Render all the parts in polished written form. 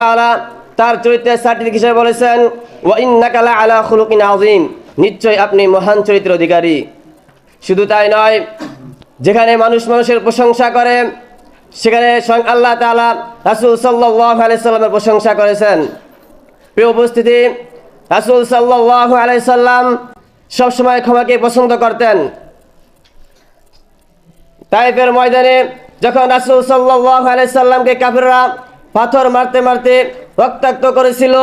তাআলা তার চরিত্রের সার্টিফিকেট হিসেবে বলেছেন, ওয়া ইন্নাকা লাআলা খুলুকিন আযীম, নিশ্চয় আপনি মহান চরিত্রের অধিকারী। শুধু তাই নয়, যেখানে মানুষ মানুষের প্রশংসা করে সেখানে স্বয়ং আল্লাহ তাআলা রাসূল সাল্লাল্লাহু আলাইহি সাল্লামের প্রশংসা করেছেন। প্রিয় উপস্থিতি, রাসূল সাল্লাল্লাহু আলাইহি সাল্লাম সবসময় ক্ষমাকে পছন্দ করতেন। তায়েফের ময়দানে যখন রাসূল সাল্লাল্লাহু আলাইহি সাল্লামকে কাফিররা পাথর মারতে মারতে রক্তাক্ত করেছিল,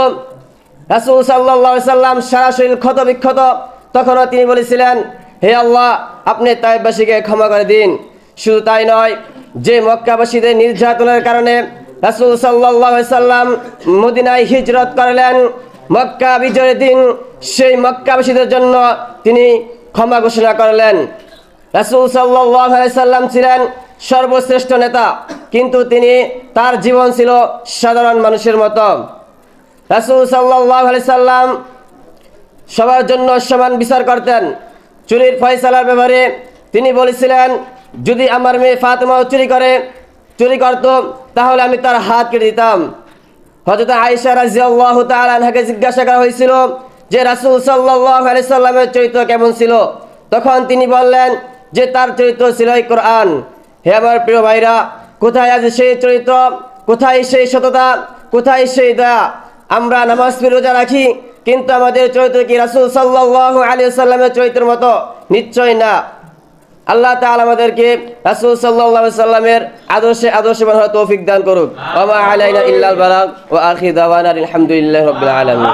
রাসূল সাল্লাল্লাহু আলাইহি সাল্লাম সারা শরীর ক্ষত বিক্ষত, তখনও তিনি বলেছিলেন, হে আল্লাহ, আপনি তায়েফবাসীকে ক্ষমা করে দিন। শুধু তাই নয়, যে মক্কাবাসীদের নির্যাতনের কারণে রাসূল সাল্লাল্লাহু আলাইহি সাল্লাম মদিনায় হিজরত করলেন, মক্কা বিজয়ের দিন সেই মক্কাবাসীদের জন্য তিনি ক্ষমা ঘোষণা করলেন। রাসূল সাল্লাল্লাহু আলাইহি সাল্লাম ছিলেন সর্বশ্রেষ্ঠ নেতা, কিন্তু তার জীবন ছিল সাধারণ মানুষের মতো। রাসূল সাল্লাল্লাহু আলাইহি সাল্লাম সবার জন্য সমান বিচার করতেন। চুরির ফয়সালার ব্যাপারে তিনি বলেছিলেন, যদি আমার মেয়ে ফাতেমাও চুরি করত তাহলে আমি তার হাত কেটে দিতাম। হযরত আয়েশা রাদিয়াল্লাহু তাআলা আনহাকে জিজ্ঞাসা করা হয়েছিল যে রাসূল সাল্লাল্লাহু আলাইহি সাল্লামের চরিত্র কেমন ছিল, তখন তিনি বললেন যে তার চরিত্র ছিল কোরআন। হে আমার প্রিয় ভাইরা, কোথায় আছে সেই চরিত্র, কোথায় সেই সততা, কোথায় সেই দয়া? আমরা নামাজ পড়ে রোজা রাখি, কিন্তু আমাদের চরিত্র কি রাসূল সাল্লাল্লাহু আলাইহি সাল্লামের চরিত্রের মতো? নিশ্চয় না। আল্লাহ তাআলা আমাদেরকে রাসূল সাল্লাল্লাহু আলাইহি সাল্লামের আদর্শবান হওয়ার তৌফিক দান করুক। ওয়া মা আলাইনা ইল্লাল বালাগ ওয়া আখিরু দাওয়ানা আলহামদুলিল্লাহি রাব্বিল আলামিন।